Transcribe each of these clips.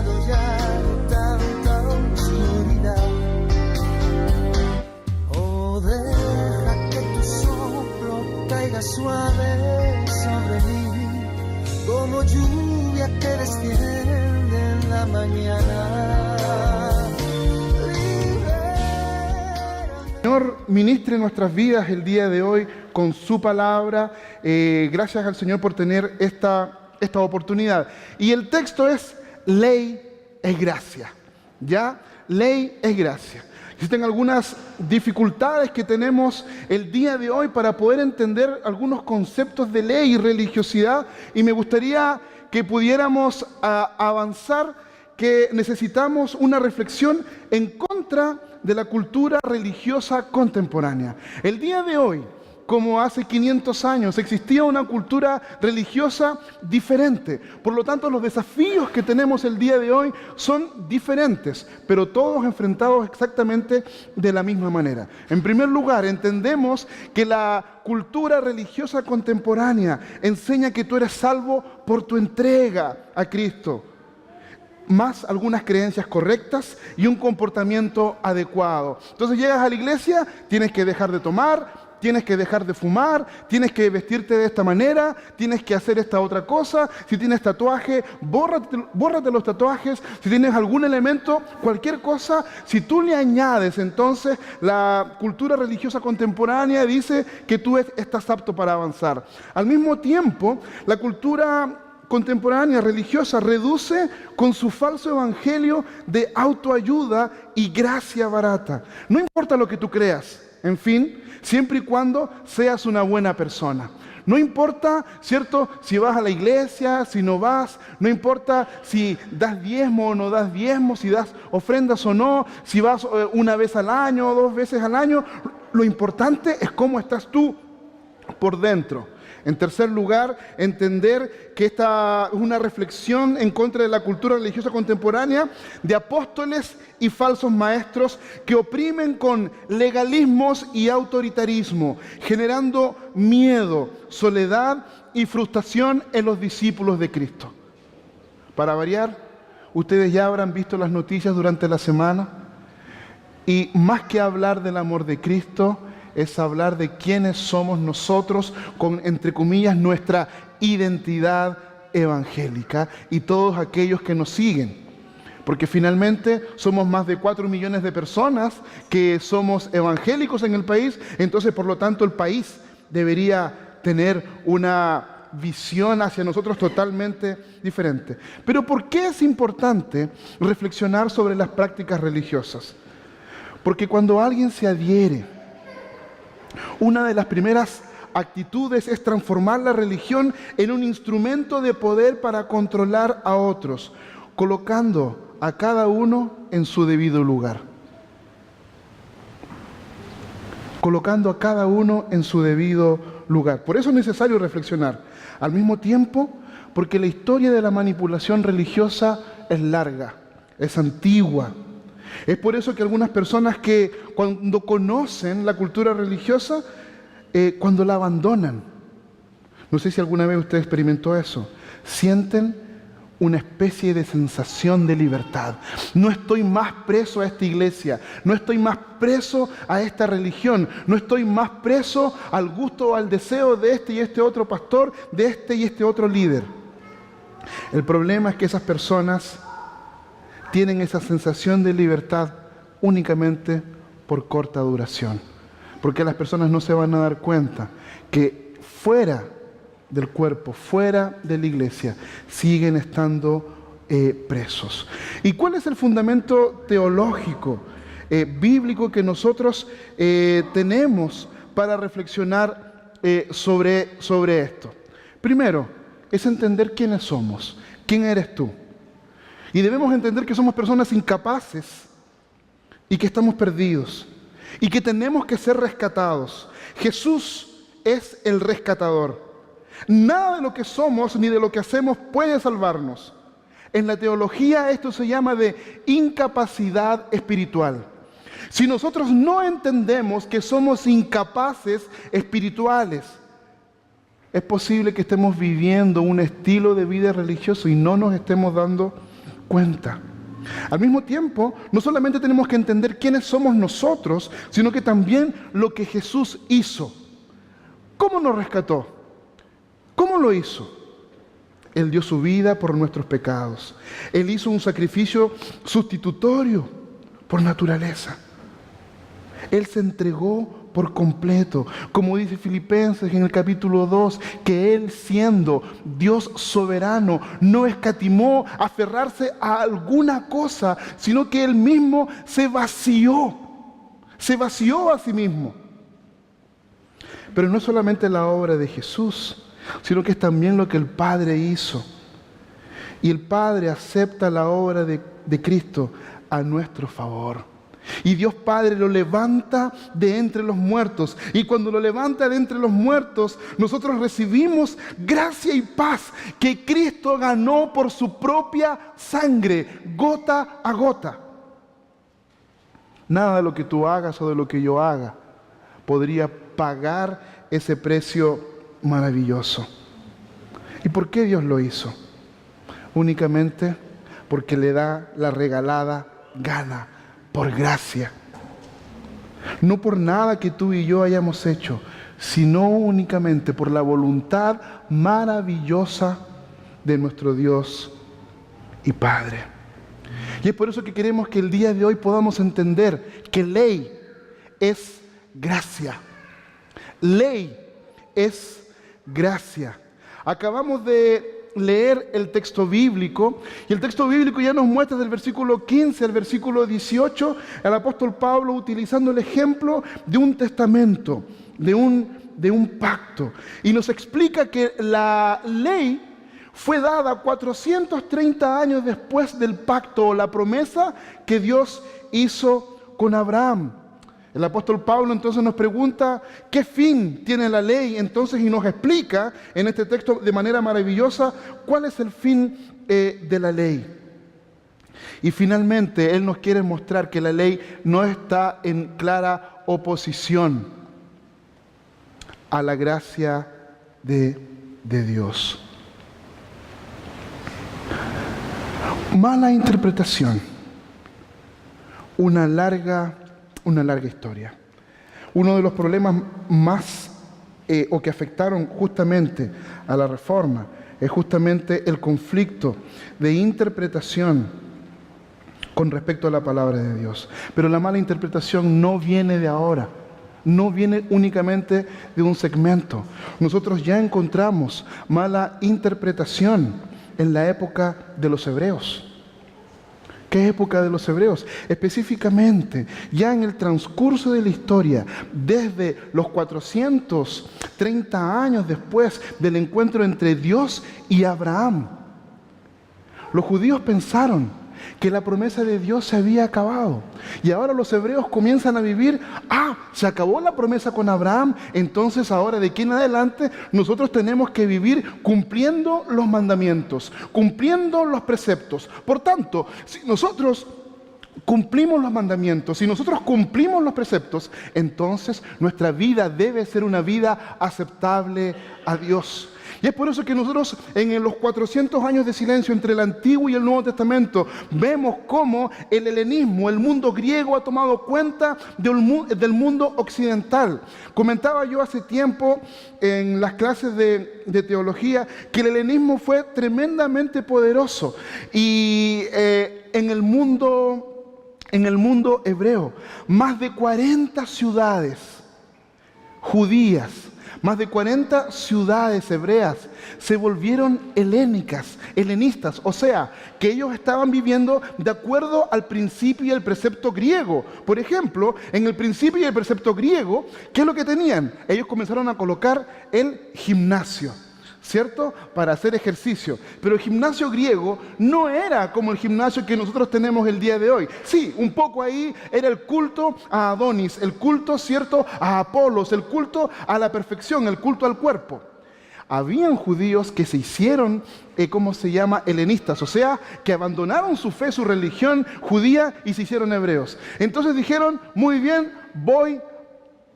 cansado ya de tanta oscuridad. Oh, deja que tu soplo caiga suave sobre mí, como lluvia que desciende en la mañana. Señor, ministre nuestras vidas el día de hoy con su palabra. Gracias al Señor por tener esta oportunidad. Y el texto es: ley es gracia. ¿Ya? Ley es gracia. Existen algunas dificultades que tenemos el día de hoy para poder entender algunos conceptos de ley y religiosidad, y me gustaría que pudiéramos avanzar, que necesitamos una reflexión en contra de la cultura religiosa contemporánea. El día de hoy, como hace 500 años, existía una cultura religiosa diferente. Por lo tanto, los desafíos que tenemos el día de hoy son diferentes, pero todos enfrentados exactamente de la misma manera. En primer lugar, entendemos que la cultura religiosa contemporánea enseña que tú eres salvo por tu entrega a Cristo, más algunas creencias correctas y un comportamiento adecuado. Entonces llegas a la iglesia, tienes que dejar de tomar, tienes que dejar de fumar, tienes que vestirte de esta manera, tienes que hacer esta otra cosa. Si tienes tatuaje, bórrate los tatuajes. Si tienes algún elemento, cualquier cosa, si tú le añades, entonces la cultura religiosa contemporánea dice que tú estás apto para avanzar. Al mismo tiempo, la cultura contemporánea religiosa reduce con su falso evangelio de autoayuda y gracia barata. No importa lo que tú creas, en fin, siempre y cuando seas una buena persona. No importa, ¿cierto?, si vas a la iglesia, si no vas. No importa si das diezmo o no das diezmo, si das ofrendas o no, si vas una vez al año o 2 veces al año. Lo importante es cómo estás tú por dentro. En tercer lugar, entender que esta es una reflexión en contra de la cultura religiosa contemporánea de apóstoles y falsos maestros que oprimen con legalismos y autoritarismo, generando miedo, soledad y frustración en los discípulos de Cristo. Para variar, ustedes ya habrán visto las noticias durante la semana, y más que hablar del amor de Cristo, es hablar de quiénes somos nosotros, con, entre comillas, nuestra identidad evangélica y todos aquellos que nos siguen. Porque finalmente somos más de 4 millones de personas que somos evangélicos en el país. Entonces, por lo tanto, el país debería tener una visión hacia nosotros totalmente diferente. Pero ¿por qué es importante reflexionar sobre las prácticas religiosas? Porque cuando alguien se adhiere, una de las primeras actitudes es transformar la religión en un instrumento de poder para controlar a otros, colocando a cada uno en su debido lugar. Colocando a cada uno en su debido lugar. Por eso es necesario reflexionar. Al mismo tiempo, porque la historia de la manipulación religiosa es larga, es antigua. Es por eso que algunas personas que cuando conocen la cultura religiosa, cuando la abandonan, no sé si alguna vez usted experimentó eso, sienten una especie de sensación de libertad. No estoy más preso a esta iglesia, no estoy más preso a esta religión, no estoy más preso al gusto o al deseo de este y este otro pastor, de este y este otro líder. El problema es que esas personas tienen esa sensación de libertad únicamente por corta duración, porque las personas no se van a dar cuenta que fuera del cuerpo, fuera de la iglesia, siguen estando presos. ¿Y cuál es el fundamento teológico, bíblico que nosotros tenemos para reflexionar sobre esto? Primero, es entender quiénes somos, quién eres tú. Y debemos entender que somos personas incapaces y que estamos perdidos y que tenemos que ser rescatados. Jesús es el rescatador. Nada de lo que somos ni de lo que hacemos puede salvarnos. En la teología esto se llama de incapacidad espiritual. Si nosotros no entendemos que somos incapaces espirituales, es posible que estemos viviendo un estilo de vida religioso y no nos estemos dando cuenta. Al mismo tiempo, no solamente tenemos que entender quiénes somos nosotros, sino que también lo que Jesús hizo. ¿Cómo nos rescató? ¿Cómo lo hizo? Él dio su vida por nuestros pecados. Él hizo un sacrificio sustitutorio por naturaleza. Él se entregó por completo, como dice Filipenses en el capítulo 2, que Él, siendo Dios soberano, no escatimó aferrarse a alguna cosa, sino que Él mismo se vació a sí mismo. Pero no es solamente la obra de Jesús, sino que es también lo que el Padre hizo. Y el Padre acepta la obra de Cristo a nuestro favor. Y Dios Padre lo levanta de entre los muertos. Y cuando lo levanta de entre los muertos, nosotros recibimos gracia y paz que Cristo ganó por su propia sangre, gota a gota. Nada de lo que tú hagas o de lo que yo haga podría pagar ese precio maravilloso. ¿Y por qué Dios lo hizo? Únicamente porque le da la regalada gana. Por gracia, no por nada que tú y yo hayamos hecho, sino únicamente por la voluntad maravillosa de nuestro Dios y Padre. Y es por eso que queremos que el día de hoy podamos entender que ley es gracia. Ley es gracia. Acabamos de leer el texto bíblico, y el texto bíblico ya nos muestra del versículo 15 al versículo 18 el apóstol Pablo utilizando el ejemplo de un testamento, de un pacto, y nos explica que la ley fue dada 430 años después del pacto o la promesa que Dios hizo con Abraham. El apóstol Pablo entonces nos pregunta qué fin tiene la ley entonces, y nos explica en este texto de manera maravillosa cuál es el fin de la ley. Y finalmente Él nos quiere mostrar que la ley no está en clara oposición a la gracia de Dios. Mala interpretación, una larga historia. Uno de los problemas más o que afectaron justamente a la Reforma es justamente el conflicto de interpretación con respecto a la palabra de Dios. Pero la mala interpretación no viene de ahora, no viene únicamente de un segmento. Nosotros ya encontramos mala interpretación en la época de los hebreos. ¿Qué época de los hebreos? Específicamente, ya en el transcurso de la historia, desde los 430 años después del encuentro entre Dios y Abraham, los judíos pensaron que la promesa de Dios se había acabado. Y ahora los hebreos comienzan a vivir, se acabó la promesa con Abraham, entonces ahora de aquí en adelante nosotros tenemos que vivir cumpliendo los mandamientos, cumpliendo los preceptos. Por tanto, si nosotros cumplimos los mandamientos, si nosotros cumplimos los preceptos, entonces nuestra vida debe ser una vida aceptable a Dios. Y es por eso que nosotros en los 400 años de silencio entre el Antiguo y el Nuevo Testamento vemos cómo el helenismo, el mundo griego, ha tomado cuenta del mundo occidental. Comentaba yo hace tiempo en las clases de teología que el helenismo fue tremendamente poderoso y en el mundo hebreo, más de 40 ciudades judías, más de 40 ciudades hebreas se volvieron helenistas, o sea, que ellos estaban viviendo de acuerdo al principio y el precepto griego. Por ejemplo, en el principio y el precepto griego, ¿qué es lo que tenían? Ellos comenzaron a colocar el gimnasio, ¿cierto? Para hacer ejercicio. Pero el gimnasio griego no era como el gimnasio que nosotros tenemos el día de hoy. Sí, un poco ahí era el culto a Adonis, el culto, ¿cierto?, a Apolos, el culto a la perfección, el culto al cuerpo. Habían judíos que se hicieron, helenistas, o sea, que abandonaron su fe, su religión judía y se hicieron hebreos. Entonces dijeron, muy bien, voy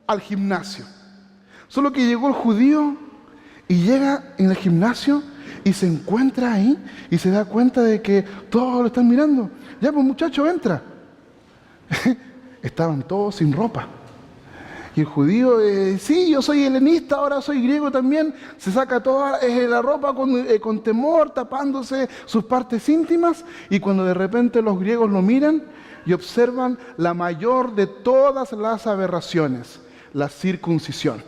al gimnasio. Solo que llegó el judío y llega en el gimnasio y se encuentra ahí y se da cuenta de que todos lo están mirando. Ya, pues muchacho, entra. Estaban todos sin ropa. Y el judío, sí, yo soy helenista, ahora soy griego también, se saca toda la ropa con temor, tapándose sus partes íntimas, y cuando de repente los griegos lo miran y observan la mayor de todas las aberraciones, la circuncisión.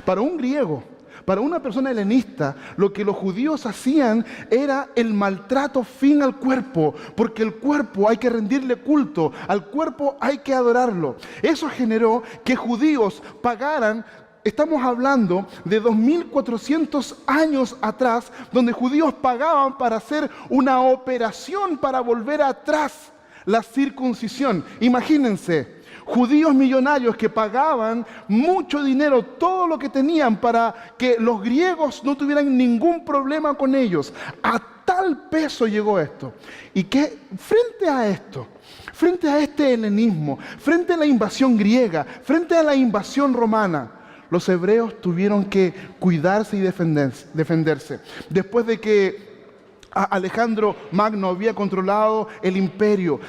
Para un griego, para una persona helenista, lo que los judíos hacían era el maltrato fin al cuerpo, porque el cuerpo hay que rendirle culto, al cuerpo hay que adorarlo. Eso generó que judíos pagaran, estamos hablando de 2400 años atrás, donde judíos pagaban para hacer una operación para volver atrás la circuncisión. Imagínense. Judíos millonarios que pagaban mucho dinero, todo lo que tenían para que los griegos no tuvieran ningún problema con ellos. A tal peso llegó esto. Y que frente a esto, frente a este helenismo, frente a la invasión griega, frente a la invasión romana, los hebreos tuvieron que cuidarse y defenderse. Después de que Alejandro Magno había controlado el imperio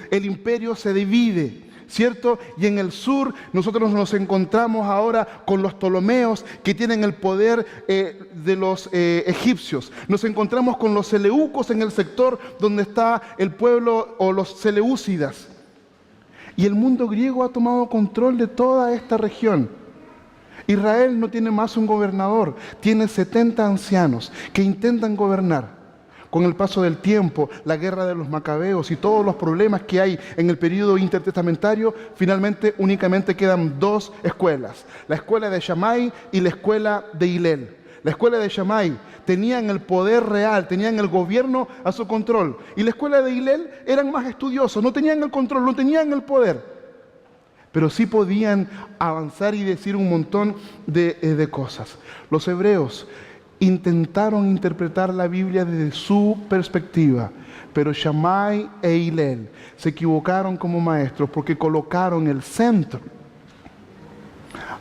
se divide, ¿cierto? Y en el sur nosotros nos encontramos ahora con los Ptolomeos, que tienen el poder de los egipcios. Nos encontramos con los seleucos en el sector donde está el pueblo, o los seleucidas. Y el mundo griego ha tomado control de toda esta región. Israel no tiene más un gobernador, tiene 70 ancianos que intentan gobernar. Con el paso del tiempo, la guerra de los macabeos y todos los problemas que hay en el período intertestamentario, finalmente únicamente quedan dos escuelas: la escuela de Shammai y la escuela de Hillel. La escuela de Shammai tenían el poder real, tenían el gobierno a su control, y la escuela de Hillel eran más estudiosos, no tenían el control, no tenían el poder, pero sí podían avanzar y decir un montón de cosas. Los hebreos intentaron interpretar la Biblia desde su perspectiva, pero Shammai e Hillel se equivocaron como maestros porque colocaron el centro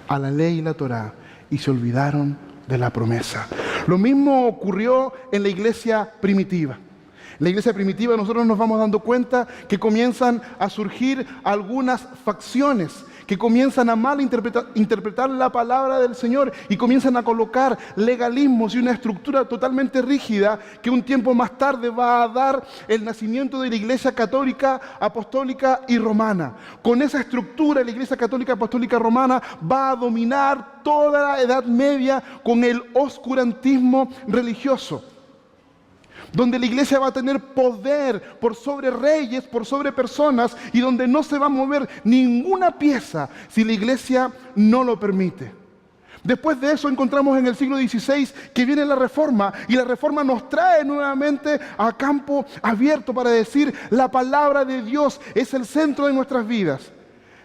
a la ley y la Torá y se olvidaron de la promesa. Lo mismo ocurrió en la iglesia primitiva. En la iglesia primitiva nosotros nos vamos dando cuenta que comienzan a surgir algunas facciones que comienzan a interpretar la palabra del Señor y comienzan a colocar legalismos y una estructura totalmente rígida que un tiempo más tarde va a dar el nacimiento de la Iglesia Católica, Apostólica y Romana. Con esa estructura, la Iglesia Católica, Apostólica y Romana va a dominar toda la Edad Media con el oscurantismo religioso, donde la iglesia va a tener poder por sobre reyes, por sobre personas, y donde no se va a mover ninguna pieza si la iglesia no lo permite. Después de eso encontramos en el siglo XVI que viene la Reforma, y la Reforma nos trae nuevamente a campo abierto para decir: la palabra de Dios es el centro de nuestras vidas.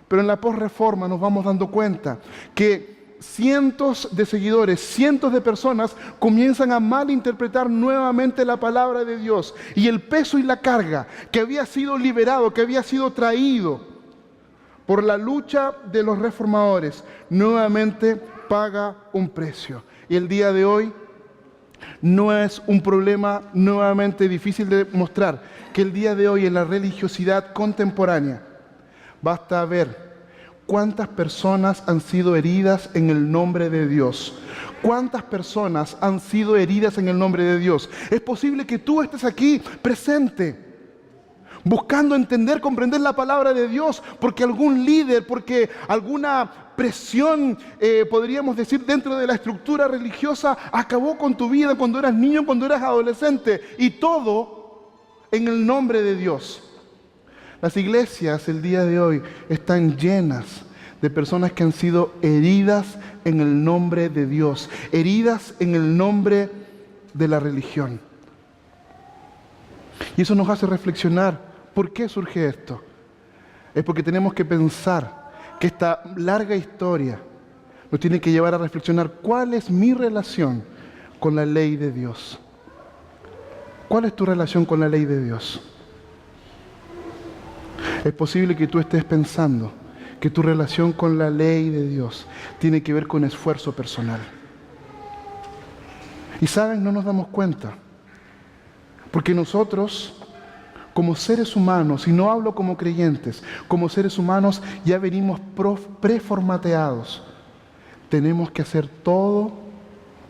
Pero en la posreforma nos vamos dando cuenta que cientos de seguidores, cientos de personas comienzan a malinterpretar nuevamente la palabra de Dios, y el peso y la carga que había sido liberado, que había sido traído por la lucha de los reformadores, nuevamente paga un precio. Y el día de hoy no es un problema nuevamente difícil de mostrar, que el día de hoy en la religiosidad contemporánea basta ver ¿cuántas personas han sido heridas en el nombre de Dios? ¿Cuántas personas han sido heridas en el nombre de Dios? Es posible que tú estés aquí presente, buscando entender, comprender la palabra de Dios, porque algún líder, porque alguna presión, podríamos decir, dentro de la estructura religiosa, acabó con tu vida cuando eras niño, cuando eras adolescente, y todo en el nombre de Dios. Las iglesias el día de hoy están llenas de personas que han sido heridas en el nombre de Dios, heridas en el nombre de la religión. Y eso nos hace reflexionar, ¿por qué surge esto? Es porque tenemos que pensar que esta larga historia nos tiene que llevar a reflexionar cuál es mi relación con la ley de Dios. ¿Cuál es tu relación con la ley de Dios? Es posible que tú estés pensando que tu relación con la ley de Dios tiene que ver con esfuerzo personal. Y saben, no nos damos cuenta. Porque nosotros, como seres humanos, y no hablo como creyentes, como seres humanos ya venimos preformateados. Tenemos que hacer todo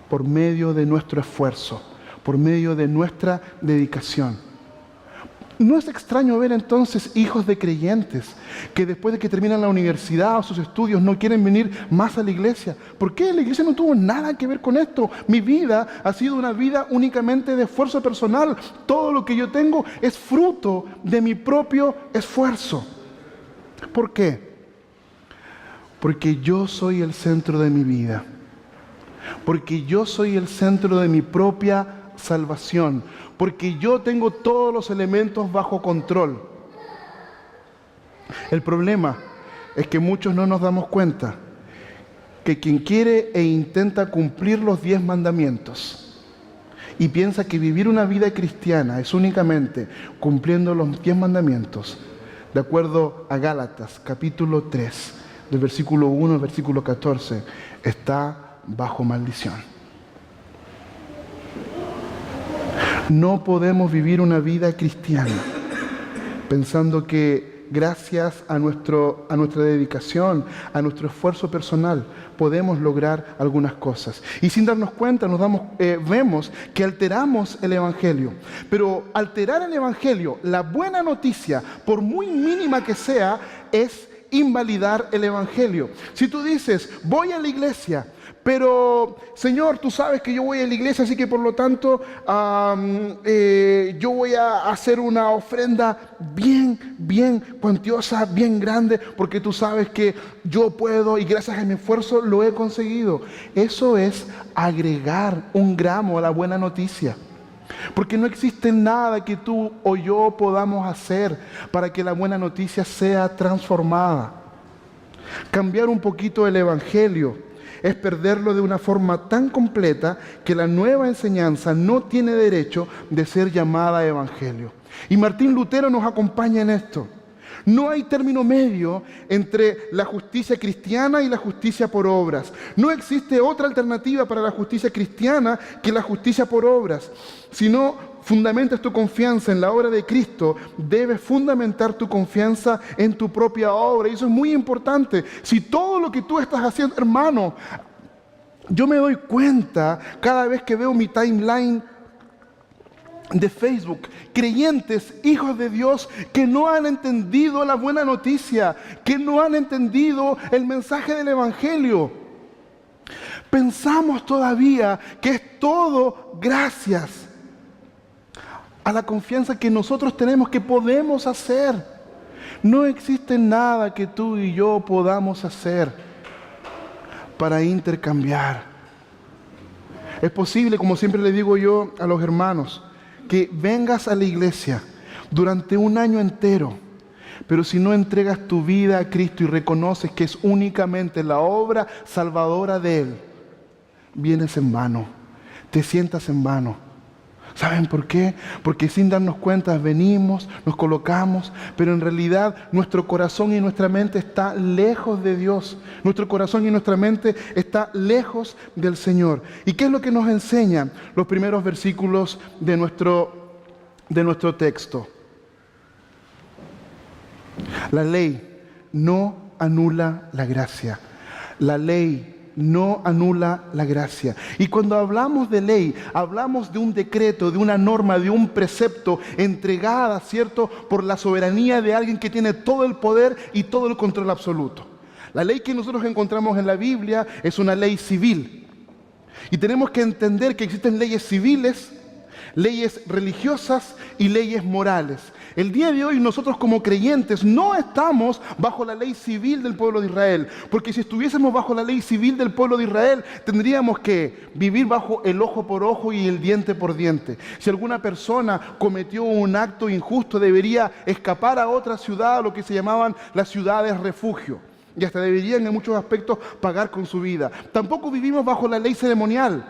por medio de nuestro esfuerzo, por medio de nuestra dedicación. No es extraño ver entonces hijos de creyentes que después de que terminan la universidad o sus estudios no quieren venir más a la iglesia. ¿Por qué? La iglesia no tuvo nada que ver con esto. Mi vida ha sido una vida únicamente de esfuerzo personal. Todo lo que yo tengo es fruto de mi propio esfuerzo. ¿Por qué? Porque yo soy el centro de mi vida. Porque yo soy el centro de mi propia salvación. Porque yo tengo todos los elementos bajo control. El problema es que muchos no nos damos cuenta que quien quiere e intenta cumplir los 10 mandamientos y piensa que vivir una vida cristiana es únicamente cumpliendo los 10 mandamientos, de acuerdo a Gálatas capítulo 3, del versículo 1 al versículo 14, está bajo maldición. No podemos vivir una vida cristiana pensando que gracias a nuestra dedicación, a nuestro esfuerzo personal, podemos lograr algunas cosas. Y sin darnos cuenta vemos que alteramos el Evangelio. Pero alterar el Evangelio, la buena noticia, por muy mínima que sea, es invalidar el Evangelio. Si tú dices, voy a la iglesia, pero Señor, tú sabes que yo voy a la iglesia, así que por lo tanto yo voy a hacer una ofrenda bien cuantiosa, bien grande, porque tú sabes que yo puedo y gracias a mi esfuerzo lo he conseguido. Eso es agregar un gramo a la buena noticia. Porque no existe nada que tú o yo podamos hacer para que la buena noticia sea transformada. Cambiar un poquito el Evangelio es perderlo de una forma tan completa que la nueva enseñanza no tiene derecho de ser llamada Evangelio. Y Martín Lutero nos acompaña en esto. No hay término medio entre la justicia cristiana y la justicia por obras. No existe otra alternativa para la justicia cristiana que la justicia por obras. Si no fundamentas tu confianza en la obra de Cristo, debes fundamentar tu confianza en tu propia obra. Y eso es muy importante. Si todo lo que tú estás haciendo, hermano, yo me doy cuenta cada vez que veo mi timeline de Facebook, creyentes, hijos de Dios, que no han entendido la buena noticia, que no han entendido el mensaje del Evangelio. Pensamos todavía que es todo gracias a la confianza que nosotros tenemos, que podemos hacer. No existe nada que tú y yo podamos hacer para intercambiar. Es posible, como siempre le digo yo a los hermanos, que vengas a la iglesia durante un año entero, pero si no entregas tu vida a Cristo y reconoces que es únicamente la obra salvadora de Él, vienes en vano, te sientas en vano. ¿Saben por qué? Porque sin darnos cuenta venimos, nos colocamos, pero en realidad nuestro corazón y nuestra mente está lejos de Dios. Nuestro corazón y nuestra mente está lejos del Señor. ¿Y qué es lo que nos enseñan los primeros versículos de nuestro texto? La ley no anula la gracia. La ley no anula la gracia. Y cuando hablamos de ley, hablamos de un decreto, de una norma, de un precepto entregada, ¿cierto?, por la soberanía de alguien que tiene todo el poder y todo el control absoluto. La ley que nosotros encontramos en la Biblia es una ley civil. Y tenemos que entender que existen leyes civiles, leyes religiosas y leyes morales. El día de hoy nosotros como creyentes no estamos bajo la ley civil del pueblo de Israel, porque si estuviésemos bajo la ley civil del pueblo de Israel, tendríamos que vivir bajo el ojo por ojo y el diente por diente. Si alguna persona cometió un acto injusto, debería escapar a otra ciudad, a lo que se llamaban las ciudades refugio, y hasta deberían en muchos aspectos pagar con su vida. Tampoco vivimos bajo la ley ceremonial,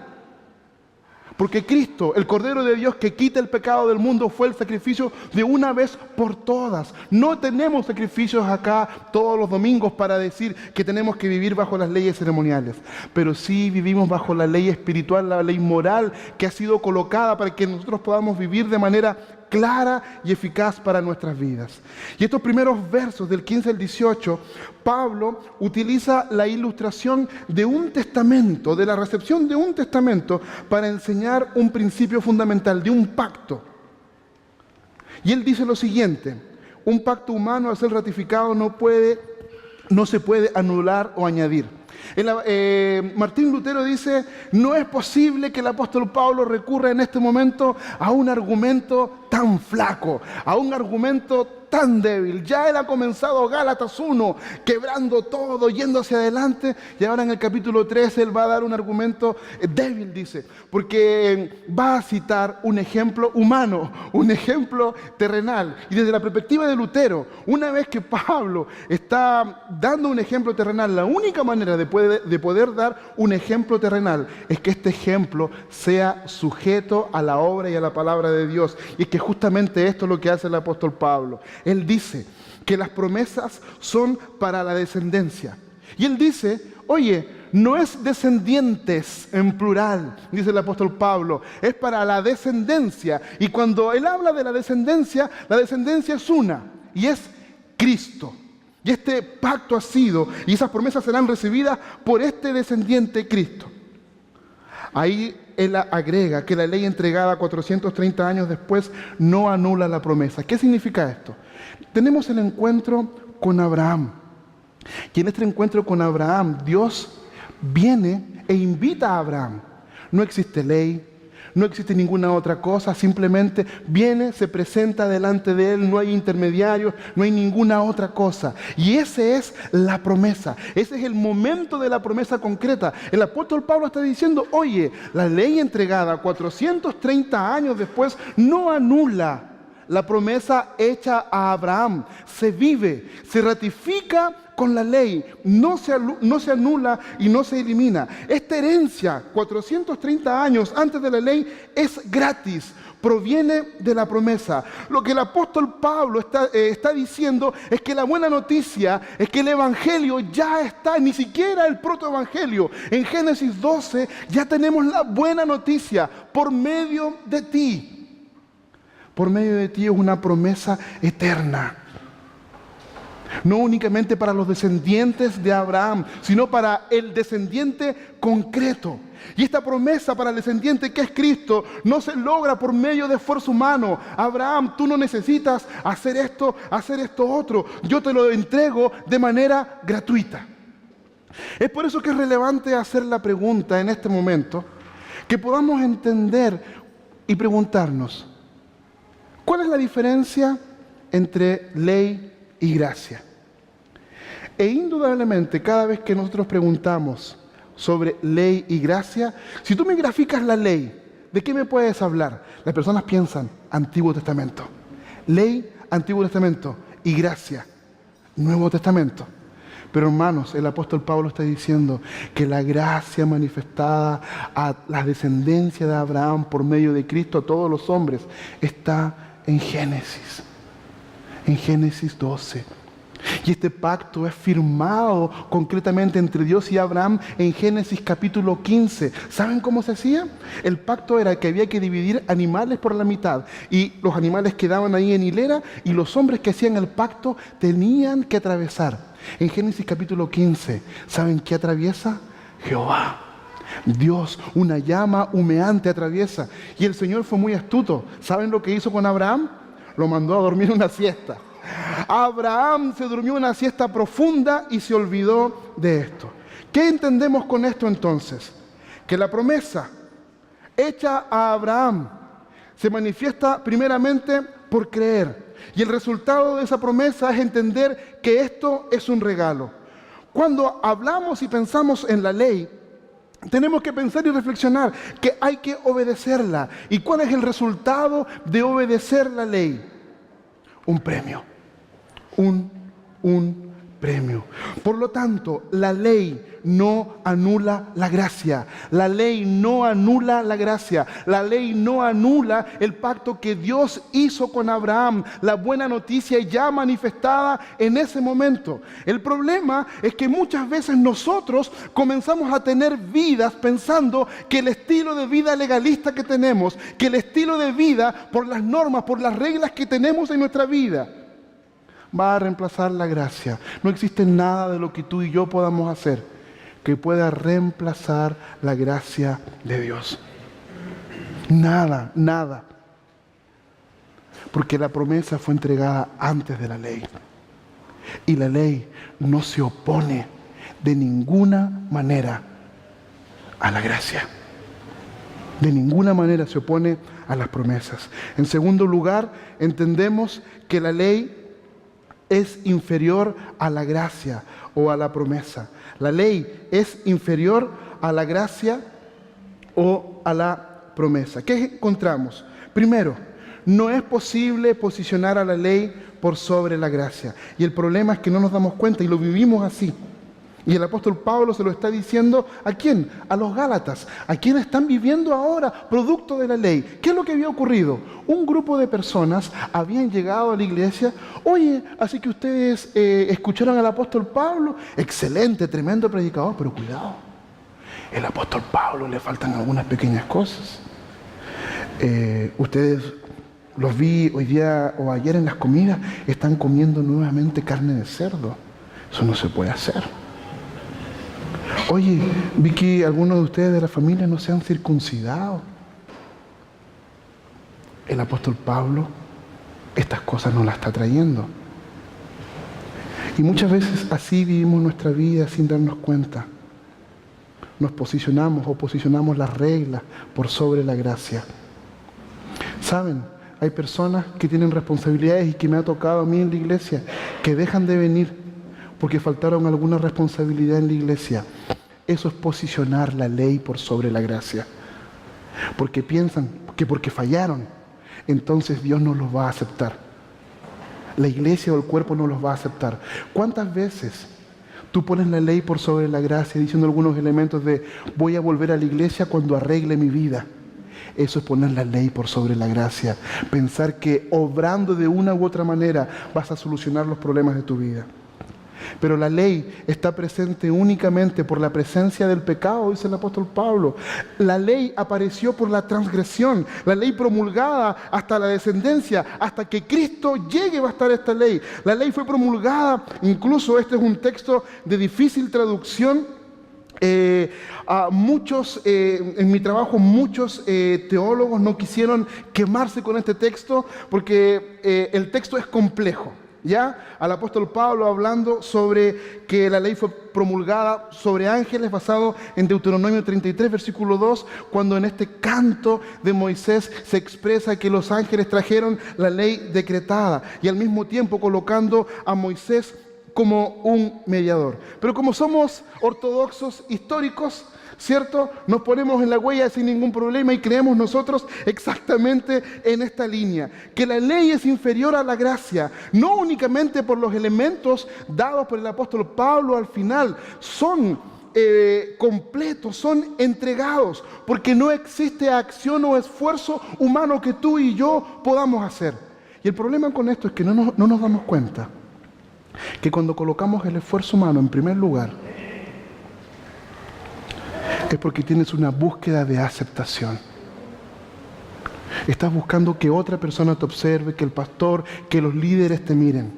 Porque Cristo, el Cordero de Dios que quita el pecado del mundo, fue el sacrificio de una vez por todas. No tenemos sacrificios acá todos los domingos para decir que tenemos que vivir bajo las leyes ceremoniales. Pero sí vivimos bajo la ley espiritual, la ley moral que ha sido colocada para que nosotros podamos vivir de manera clara y eficaz para nuestras vidas. Y estos primeros versos del 15 al 18, Pablo utiliza la ilustración de un testamento, de la recepción de un testamento, para enseñar un principio fundamental, de un pacto. Y él dice lo siguiente: un pacto humano al ser ratificado no se puede anular o añadir. Martín Lutero dice: no es posible que el apóstol Pablo recurra en este momento a un argumento tan flaco, a un argumento tan débil. Ya él ha comenzado Gálatas 1, quebrando todo, yendo hacia adelante, y ahora en el capítulo 3 él va a dar un argumento débil, dice, porque va a citar un ejemplo humano, un ejemplo terrenal. Y desde la perspectiva de Lutero, una vez que Pablo está dando un ejemplo terrenal, la única manera de poder dar un ejemplo terrenal es que este ejemplo sea sujeto a la obra y a la palabra de Dios. Y es que justamente esto es lo que hace el apóstol Pablo. Él dice que las promesas son para la descendencia. Y él dice: oye, no es descendientes en plural, dice el apóstol Pablo, es para la descendencia. Y cuando él habla de la descendencia es una, y es Cristo. Y este pacto ha sido, y esas promesas serán recibidas por este descendiente Cristo. Ahí él agrega que la ley entregada 430 años después no anula la promesa. ¿Qué significa esto? Tenemos el encuentro con Abraham. Y en este encuentro con Abraham, Dios viene e invita a Abraham. No existe ley, no existe ninguna otra cosa, simplemente viene, se presenta delante de él, no hay intermediarios, no hay ninguna otra cosa. Y esa es la promesa, ese es el momento de la promesa concreta. El apóstol Pablo está diciendo: oye, la ley entregada 430 años después no anula la promesa hecha a Abraham. Se vive, se ratifica con la ley, no se anula y no se elimina. Esta herencia, 430 años antes de la ley, es gratis, proviene de la promesa. Lo que el apóstol Pablo está diciendo es que la buena noticia es que el evangelio ya está, ni siquiera el protoevangelio. En Génesis 12 ya tenemos la buena noticia por medio de ti. Por medio de ti es una promesa eterna. No únicamente para los descendientes de Abraham, sino para el descendiente concreto. Y esta promesa para el descendiente que es Cristo no se logra por medio de esfuerzo humano. Abraham, tú no necesitas hacer esto otro. Yo te lo entrego de manera gratuita. Es por eso que es relevante hacer la pregunta en este momento, que podamos entender y preguntarnos: ¿cuál es la diferencia entre ley y gracia? E indudablemente, cada vez que nosotros preguntamos sobre ley y gracia, si tú me graficas la ley, ¿de qué me puedes hablar? Las personas piensan Antiguo Testamento. Ley, Antiguo Testamento, y gracia, Nuevo Testamento. Pero hermanos, el apóstol Pablo está diciendo que la gracia manifestada a la descendencia de Abraham por medio de Cristo a todos los hombres está en Génesis 12. Y este pacto es firmado concretamente entre Dios y Abraham en Génesis capítulo 15. ¿Saben cómo se hacía? El pacto era que había que dividir animales por la mitad, y los animales quedaban ahí en hilera, y los hombres que hacían el pacto tenían que atravesar. En Génesis capítulo 15, ¿saben qué atraviesa? Jehová. Dios, una llama humeante atraviesa. Y el Señor fue muy astuto. ¿Saben lo que hizo con Abraham? Lo mandó a dormir una siesta. Abraham se durmió una siesta profunda y se olvidó de esto. ¿Qué entendemos con esto entonces? Que la promesa hecha a Abraham se manifiesta primeramente por creer. Y el resultado de esa promesa es entender que esto es un regalo. Cuando hablamos y pensamos en la ley, tenemos que pensar y reflexionar que hay que obedecerla. ¿Y cuál es el resultado de obedecer la ley? Un premio. Un premio. Por lo tanto, la ley no anula la gracia. La ley no anula la gracia. La ley no anula el pacto que Dios hizo con Abraham. La buena noticia ya manifestada en ese momento. El problema es que muchas veces nosotros comenzamos a tener vidas pensando que el estilo de vida legalista que tenemos, que el estilo de vida por las normas, por las reglas que tenemos en nuestra vida, va a reemplazar la gracia. No existe nada de lo que tú y yo podamos hacer que pueda reemplazar la gracia de Dios. Nada, nada. Porque la promesa fue entregada antes de la ley. Y la ley no se opone de ninguna manera a la gracia. De ninguna manera se opone a las promesas. En segundo lugar, entendemos que la ley es inferior a la gracia o a la promesa. La ley es inferior a la gracia o a la promesa. ¿Qué encontramos? Primero, no es posible posicionar a la ley por sobre la gracia. Y el problema es que no nos damos cuenta y lo vivimos así. Y el apóstol Pablo se lo está diciendo ¿a quién? A los Gálatas, a quienes están viviendo ahora producto de la ley. ¿Qué es lo que había ocurrido? Un grupo de personas habían llegado a la iglesia. Oye, así que ustedes escucharon al apóstol Pablo. Excelente, tremendo predicador, pero cuidado. El apóstol Pablo le faltan algunas pequeñas cosas. Ustedes los vi hoy día o ayer en las comidas, están comiendo nuevamente carne de cerdo. Eso no se puede hacer. Oye, vi que algunos de ustedes de la familia no se han circuncidado. El apóstol Pablo estas cosas no las está trayendo. Y muchas veces así vivimos nuestra vida sin darnos cuenta. Nos posicionamos o posicionamos las reglas por sobre la gracia. ¿Saben? Hay personas que tienen responsabilidades y que me ha tocado a mí en la iglesia que dejan de venir porque faltaron alguna responsabilidad en la iglesia. Eso es posicionar la ley por sobre la gracia. Porque piensan que porque fallaron, entonces Dios no los va a aceptar. La iglesia o el cuerpo no los va a aceptar. ¿Cuántas veces tú pones la ley por sobre la gracia diciendo algunos elementos de voy a volver a la iglesia cuando arregle mi vida? Eso es poner la ley por sobre la gracia. Pensar que obrando de una u otra manera vas a solucionar los problemas de tu vida. Pero la ley está presente únicamente por la presencia del pecado, dice el apóstol Pablo. La ley apareció por la transgresión, la ley promulgada hasta la descendencia, hasta que Cristo llegue va a estar esta ley. La ley fue promulgada, incluso este es un texto de difícil traducción. A muchos, en mi trabajo, muchos teólogos no quisieron quemarse con este texto porque el texto es complejo. ¿Ya? Al apóstol Pablo hablando sobre que la ley fue promulgada sobre ángeles basado en Deuteronomio 33, versículo 2, cuando en este canto de Moisés se expresa que los ángeles trajeron la ley decretada y al mismo tiempo colocando a Moisés como un mediador. Pero como somos ortodoxos históricos, ¿cierto? Nos ponemos en la huella sin ningún problema y creemos nosotros exactamente en esta línea, que la ley es inferior a la gracia, no únicamente por los elementos dados por el apóstol Pablo al final, son completos, son entregados, porque no existe acción o esfuerzo humano que tú y yo podamos hacer. Y el problema con esto es que no nos damos cuenta que cuando colocamos el esfuerzo humano en primer lugar, es porque tienes una búsqueda de aceptación. Estás buscando que otra persona te observe, que el pastor, que los líderes te miren.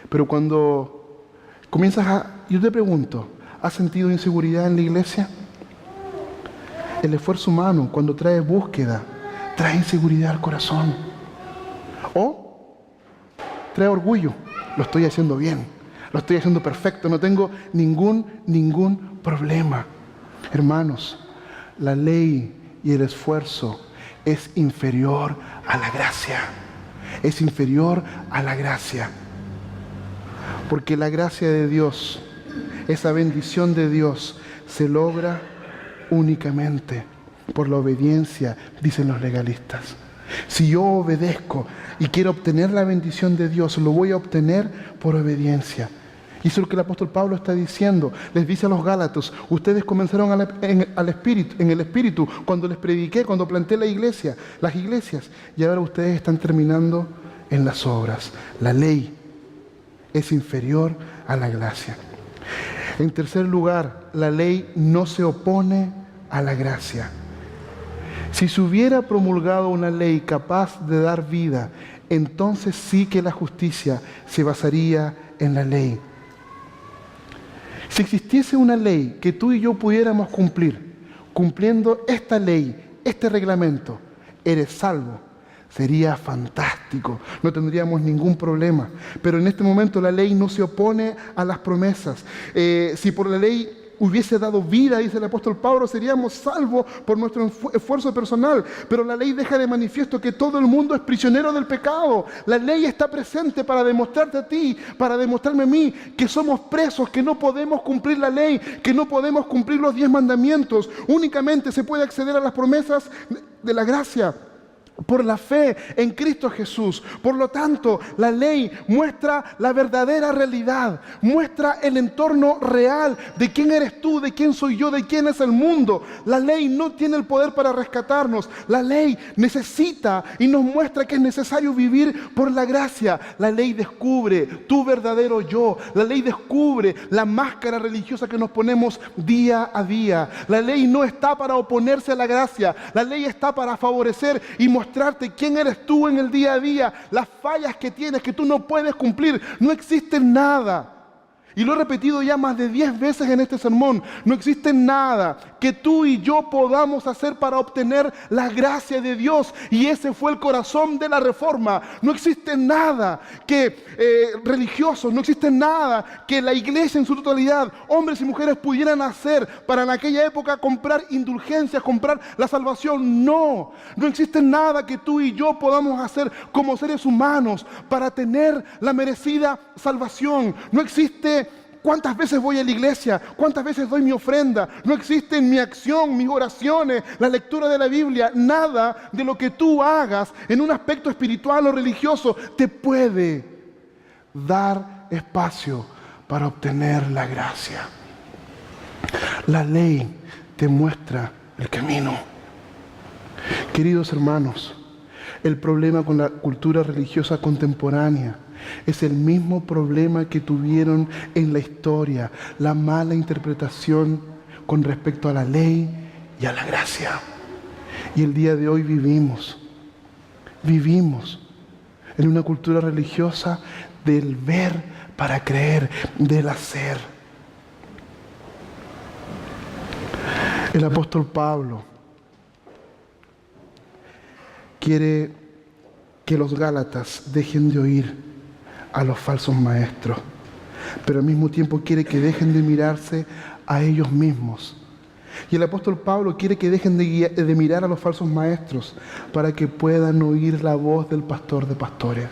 Pero cuando comienzas yo te pregunto, ¿has sentido inseguridad en la iglesia? El esfuerzo humano, cuando trae búsqueda, trae inseguridad al corazón. O trae orgullo. Lo estoy haciendo bien, lo estoy haciendo perfecto, no tengo ningún problema. Hermanos, la ley y el esfuerzo es inferior a la gracia. Es inferior a la gracia. Porque la gracia de Dios, esa bendición de Dios, se logra únicamente por la obediencia, dicen los legalistas. Si yo obedezco y quiero obtener la bendición de Dios, lo voy a obtener por obediencia. Y eso es lo que el apóstol Pablo está diciendo. Les dice a los Gálatas, ustedes comenzaron en el Espíritu, cuando les prediqué, cuando planté las iglesias, y ahora ustedes están terminando en las obras. La ley es inferior a la gracia. En tercer lugar, la ley no se opone a la gracia. Si se hubiera promulgado una ley capaz de dar vida, entonces sí que la justicia se basaría en la ley. Si existiese una ley que tú y yo pudiéramos cumplir, cumpliendo esta ley, este reglamento, eres salvo, sería fantástico, no tendríamos ningún problema. Pero en este momento la ley no se opone a las promesas. Si por la ley hubiese dado vida, dice el apóstol Pablo, seríamos salvos por nuestro esfuerzo personal. Pero la ley deja de manifiesto que todo el mundo es prisionero del pecado. La ley está presente para demostrarte a ti, para demostrarme a mí, que somos presos, que no podemos cumplir la ley, que no podemos cumplir los 10 mandamientos. Únicamente se puede acceder a las promesas de la gracia por la fe en Cristo Jesús. Por lo tanto, la ley muestra la verdadera realidad, muestra el entorno real de quién eres tú, de quién soy yo, de quién es el mundo. La ley no tiene el poder para rescatarnos. La ley necesita y nos muestra que es necesario vivir por la gracia. La ley descubre tu verdadero yo. La ley descubre la máscara religiosa que nos ponemos día a día. La ley no está para oponerse a la gracia. La ley está para favorecer y mostrarte quién eres tú en el día a día, las fallas que tienes, que tú no puedes cumplir. No existe nada, y lo he repetido ya más de 10 veces en este sermón, no existe nada que tú y yo podamos hacer para obtener la gracia de Dios, y ese fue el corazón de la reforma. No existe nada que religiosos, no existe nada que la iglesia en su totalidad, hombres y mujeres, pudieran hacer para en aquella época comprar indulgencias, comprar la salvación. No existe nada que tú y yo podamos hacer como seres humanos para tener la merecida salvación. No existe cuántas veces voy a la iglesia, cuántas veces doy mi ofrenda. No existe en mi acción, mis oraciones, la lectura de la Biblia. Nada de lo que tú hagas en un aspecto espiritual o religioso te puede dar espacio para obtener la gracia. La ley te muestra el camino. Queridos hermanos, el problema con la cultura religiosa contemporánea es el mismo problema que tuvieron en la historia, la mala interpretación con respecto a la ley y a la gracia. Y el día de hoy vivimos en una cultura religiosa del ver para creer, del hacer. El apóstol Pablo quiere que los Gálatas dejen de oír a los falsos maestros, pero al mismo tiempo quiere que dejen de mirarse a ellos mismos. Y el apóstol Pablo quiere que dejen de mirar a los falsos maestros para que puedan oír la voz del pastor de pastores,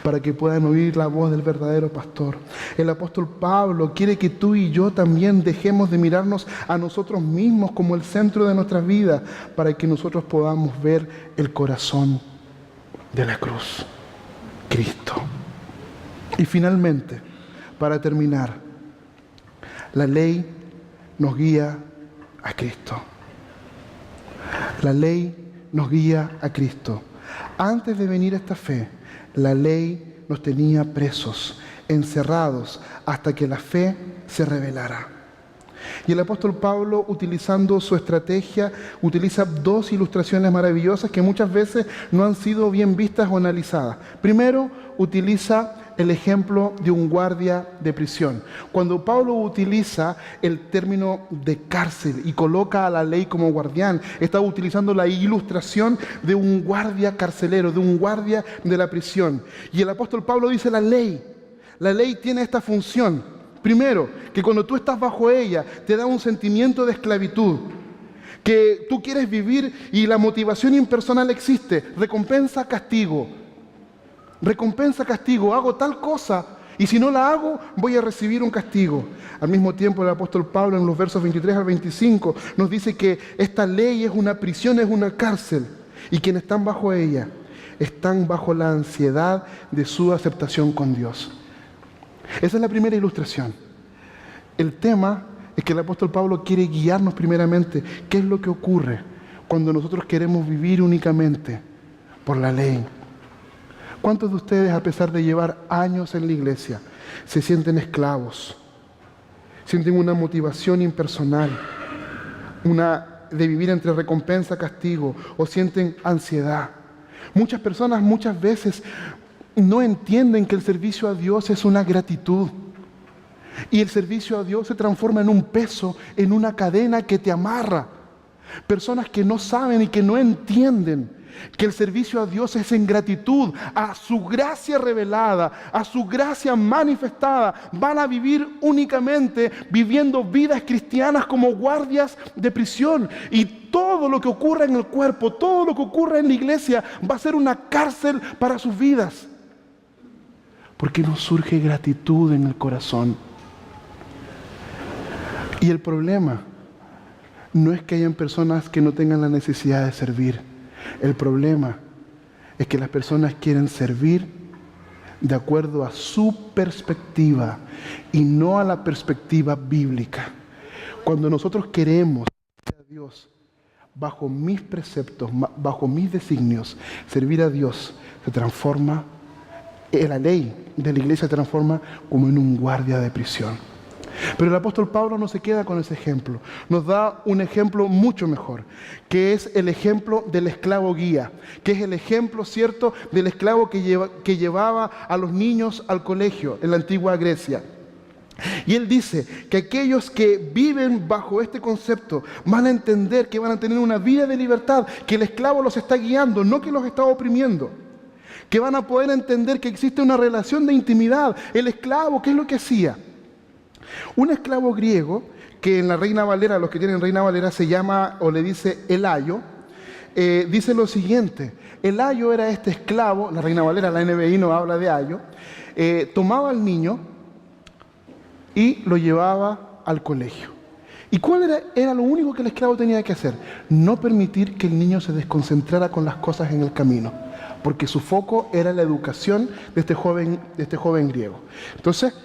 para que puedan oír la voz del verdadero pastor. El apóstol Pablo quiere que tú y yo también dejemos de mirarnos a nosotros mismos como el centro de nuestras vidas, para que nosotros podamos ver el corazón de la cruz, Cristo. Y finalmente, para terminar, la ley nos guía a Cristo. La ley nos guía a Cristo. Antes de venir a esta fe, la ley nos tenía presos, encerrados, hasta que la fe se revelara. Y el apóstol Pablo, utilizando su estrategia, utiliza 2 ilustraciones maravillosas que muchas veces no han sido bien vistas o analizadas. Primero, utiliza el ejemplo de un guardia de prisión. Cuando Pablo utiliza el término de cárcel y coloca a la ley como guardián, está utilizando la ilustración de un guardia carcelero, de un guardia de la prisión. Y el apóstol Pablo dice la ley tiene esta función. Primero, que cuando tú estás bajo ella, te da un sentimiento de esclavitud, que tú quieres vivir y la motivación impersonal existe. Recompensa, castigo, hago tal cosa y si no la hago, voy a recibir un castigo. Al mismo tiempo, el apóstol Pablo en los versos 23 al 25 nos dice que esta ley es una prisión, es una cárcel, y quienes están bajo ella están bajo la ansiedad de su aceptación con Dios. Esa es la primera ilustración. El tema es que el apóstol Pablo quiere guiarnos primeramente. ¿Qué es lo que ocurre cuando nosotros queremos vivir únicamente por la ley? ¿Cuántos de ustedes, a pesar de llevar años en la iglesia, se sienten esclavos? Sienten una motivación impersonal, de vivir entre recompensa y castigo, o sienten ansiedad. Muchas personas muchas veces no entienden que el servicio a Dios es una gratitud. Y el servicio a Dios se transforma en un peso, en una cadena que te amarra. Personas que no saben y que no entienden que el servicio a Dios es en gratitud a su gracia revelada, a su gracia manifestada. Van a vivir únicamente viviendo vidas cristianas como guardias de prisión. Y todo lo que ocurra en el cuerpo, todo lo que ocurra en la iglesia va a ser una cárcel para sus vidas. Porque no surge gratitud en el corazón. Y el problema no es que hayan personas que no tengan la necesidad de servir. El problema es que las personas quieren servir de acuerdo a su perspectiva y no a la perspectiva bíblica. Cuando nosotros queremos servir a Dios bajo mis preceptos, bajo mis designios, servir a Dios se transforma, la ley de la iglesia se transforma como en un guardia de prisión. Pero el apóstol Pablo no se queda con ese ejemplo. Nos da un ejemplo mucho mejor, que es el ejemplo del esclavo guía, que es el ejemplo, ¿cierto?, del esclavo que llevaba a los niños al colegio en la antigua Grecia. Y él dice que aquellos que viven bajo este concepto van a entender que van a tener una vida de libertad, que el esclavo los está guiando, no que los está oprimiendo. Que van a poder entender que existe una relación de intimidad. El esclavo, ¿qué es lo que hacía? Un esclavo griego, que en la Reina Valera, los que tienen Reina Valera, se llama o le dice el ayo, dice lo siguiente: el ayo era este esclavo, la Reina Valera, la NBI no habla de ayo, tomaba al niño y lo llevaba al colegio. ¿Y cuál era lo único que el esclavo tenía que hacer? No permitir que el niño se desconcentrara con las cosas en el camino, porque su foco era la educación de este joven griego. Entonces,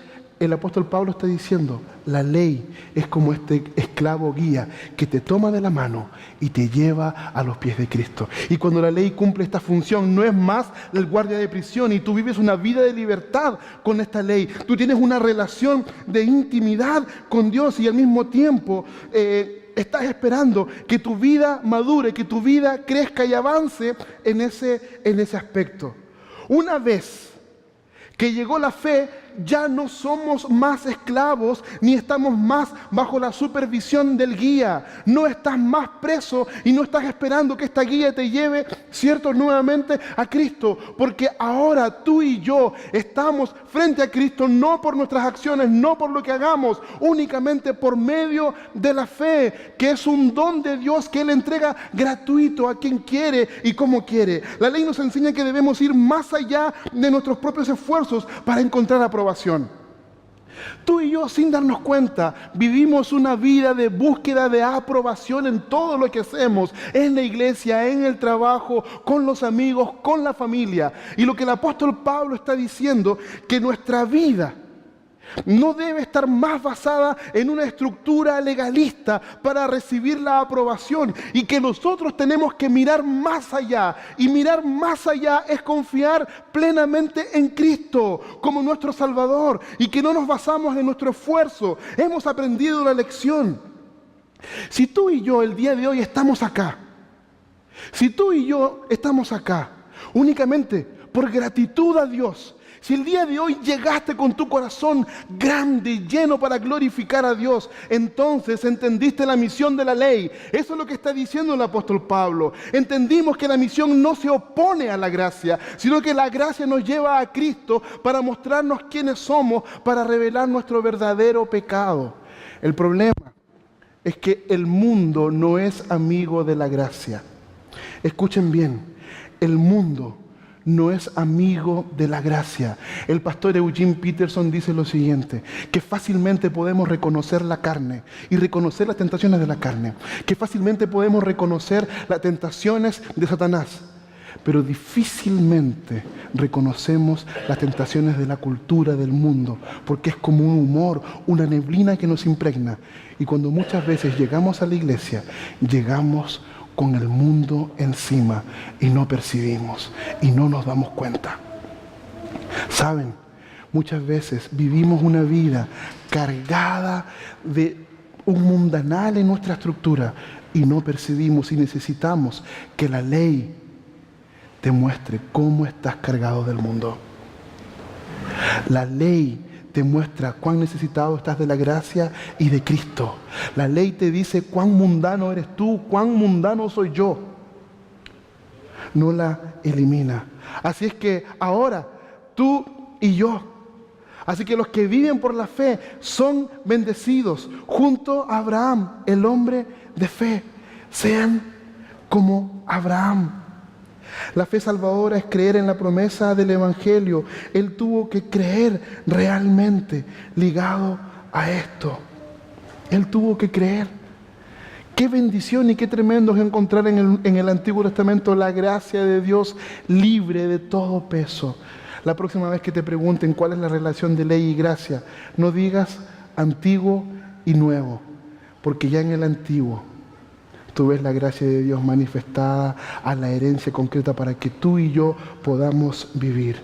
el apóstol Pablo está diciendo, la ley es como este esclavo guía que te toma de la mano y te lleva a los pies de Cristo. Y cuando la ley cumple esta función, no es más el guardia de prisión y tú vives una vida de libertad con esta ley. Tú tienes una relación de intimidad con Dios y al mismo tiempo estás esperando que tu vida madure, que tu vida crezca y avance en ese aspecto. Una vez que llegó la fe, ya no somos más esclavos, ni estamos más bajo la supervisión del guía. No estás más preso y no estás esperando que esta guía te lleve, ¿cierto?, nuevamente a Cristo. Porque ahora tú y yo estamos frente a Cristo, no por nuestras acciones, no por lo que hagamos, únicamente por medio de la fe, que es un don de Dios que Él entrega gratuito a quien quiere y como quiere. La ley nos enseña que debemos ir más allá de nuestros propios esfuerzos para encontrar aprobación. Tú y yo, sin darnos cuenta, vivimos una vida de búsqueda de aprobación en todo lo que hacemos, en la iglesia, en el trabajo, con los amigos, con la familia. Y lo que el apóstol Pablo está diciendo, que nuestra vida no debe estar más basada en una estructura legalista para recibir la aprobación, y que nosotros tenemos que mirar más allá, y mirar más allá es confiar plenamente en Cristo como nuestro Salvador, y que no nos basamos en nuestro esfuerzo. Hemos aprendido la lección. Si tú y yo el día de hoy estamos acá, si tú y yo estamos acá únicamente por gratitud a Dios, si el día de hoy llegaste con tu corazón grande, lleno para glorificar a Dios, entonces entendiste la misión de la ley. Eso es lo que está diciendo el apóstol Pablo. Entendimos que la misión no se opone a la gracia, sino que la gracia nos lleva a Cristo para mostrarnos quiénes somos, para revelar nuestro verdadero pecado. El problema es que el mundo no es amigo de la gracia. Escuchen bien, el mundo no es amigo de la gracia. El pastor Eugene Peterson dice lo siguiente, que fácilmente podemos reconocer la carne y reconocer las tentaciones de la carne, que fácilmente podemos reconocer las tentaciones de Satanás, pero difícilmente reconocemos las tentaciones de la cultura, del mundo, porque es como un humor, una neblina que nos impregna. Y cuando muchas veces llegamos a la iglesia, llegamos con el mundo encima y no percibimos y no nos damos cuenta. ¿Saben? Muchas veces vivimos una vida cargada de un mundanal en nuestra estructura y no percibimos, y necesitamos que la ley te muestre cómo estás cargado del mundo. La ley te muestra cuán necesitado estás de la gracia y de Cristo. La ley te dice cuán mundano eres tú, cuán mundano soy yo. No la elimina. Así es que ahora tú y yo, así que los que viven por la fe son bendecidos junto a Abraham, el hombre de fe. Sean como Abraham. La fe salvadora es creer en la promesa del Evangelio. Él tuvo que creer realmente ligado a esto. Él tuvo que creer. Qué bendición y qué tremendo es encontrar en el Antiguo Testamento la gracia de Dios libre de todo peso. La próxima vez que te pregunten cuál es la relación de ley y gracia, no digas antiguo y nuevo, porque ya en el antiguo tú ves la gracia de Dios manifestada a la herencia concreta para que tú y yo podamos vivir.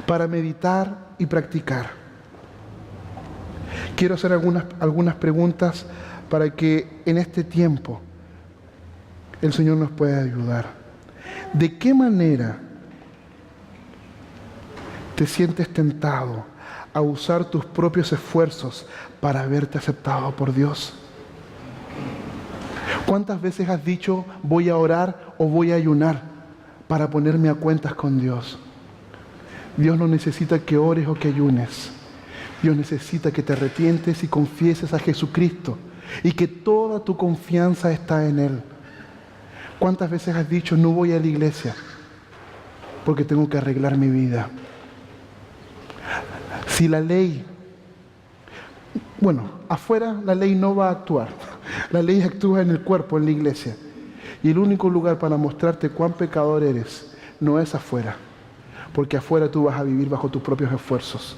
Para meditar y practicar. Quiero hacer algunas preguntas para que en este tiempo el Señor nos pueda ayudar. ¿De qué manera te sientes tentado a usar tus propios esfuerzos para verte aceptado por Dios? ¿Cuántas veces has dicho voy a orar o voy a ayunar para ponerme a cuentas con Dios? Dios no necesita que ores o que ayunes. Dios necesita que te arrepientes y confieses a Jesucristo y que toda tu confianza está en Él. ¿Cuántas veces has dicho no voy a la iglesia porque tengo que arreglar mi vida? Si la ley, afuera la ley no va a actuar. La ley actúa en el cuerpo, en la iglesia. Y el único lugar para mostrarte cuán pecador eres no es afuera, porque afuera tú vas a vivir bajo tus propios esfuerzos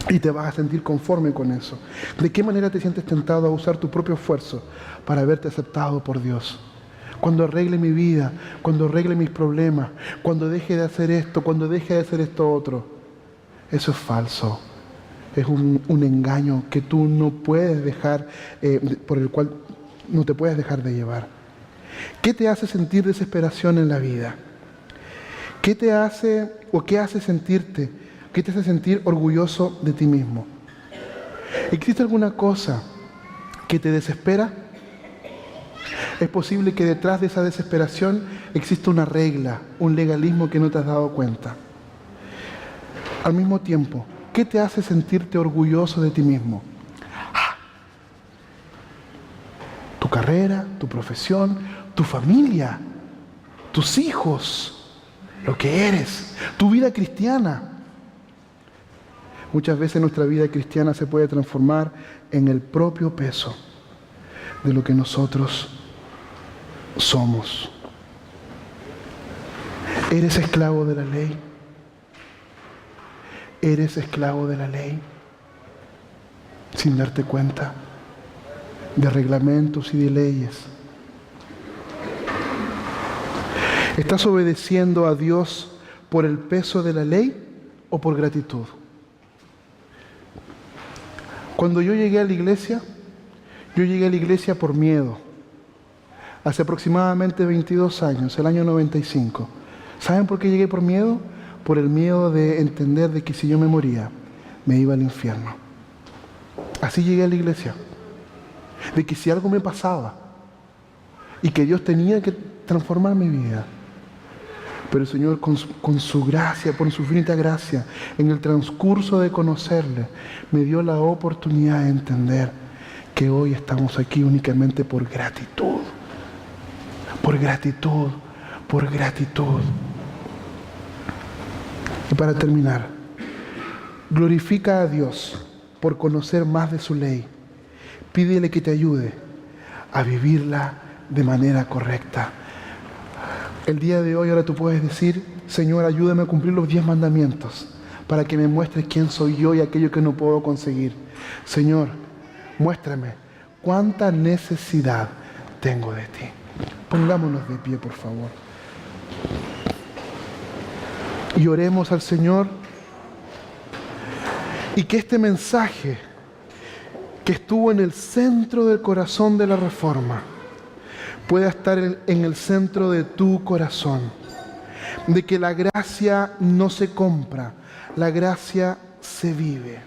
y te vas a sentir conforme con eso. ¿De qué manera te sientes tentado a usar tu propio esfuerzo para verte aceptado por Dios? Cuando arregle mi vida, cuando arregle mis problemas, cuando deje de hacer esto, cuando deje de hacer esto otro. Eso es falso. Es un engaño que tú no puedes dejar, por el cual no te puedes dejar de llevar. ¿Qué te hace sentir desesperación en la vida? ¿Qué te hace sentirte? ¿Qué te hace sentir orgulloso de ti mismo? ¿Existe alguna cosa que te desespera? Es posible que detrás de esa desesperación exista una regla, un legalismo que no te has dado cuenta. Al mismo tiempo, ¿qué te hace sentirte orgulloso de ti mismo? Tu carrera, tu profesión, tu familia, tus hijos, lo que eres, tu vida cristiana. Muchas veces nuestra vida cristiana se puede transformar en el propio peso de lo que nosotros somos. ¿Eres esclavo de la ley? ¿Eres esclavo de la ley sin darte cuenta? De reglamentos y de leyes. ¿Estás obedeciendo a Dios por el peso de la ley o por gratitud? Cuando yo llegué a la iglesia por miedo. Hace aproximadamente 22 años, el año 95. ¿Saben por qué llegué por miedo? Por el miedo de entender de que si yo me moría, me iba al infierno. Así llegué a la iglesia. De que si algo me pasaba y que Dios tenía que transformar mi vida. Pero el Señor con su gracia, por su infinita gracia, en el transcurso de conocerle, me dio la oportunidad de entender que hoy estamos aquí únicamente por gratitud. Por gratitud, por gratitud. Y para terminar, glorifica a Dios por conocer más de su ley. Pídele que te ayude a vivirla de manera correcta. El día de hoy ahora tú puedes decir, Señor, ayúdame a cumplir los 10 mandamientos para que me muestres quién soy yo y aquello que no puedo conseguir. Señor, muéstrame cuánta necesidad tengo de ti. Pongámonos de pie, por favor. Y oremos al Señor. Y que este mensaje que estuvo en el centro del corazón de la Reforma pueda estar en el centro de tu corazón. De que la gracia no se compra, la gracia se vive.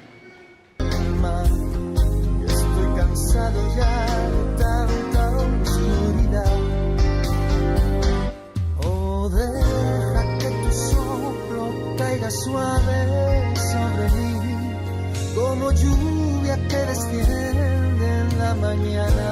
Estoy cansado ya de tanta oscuridad. Oh, deja que tu soplo caiga suave sobre mí, como lluvia que desciende en la mañana.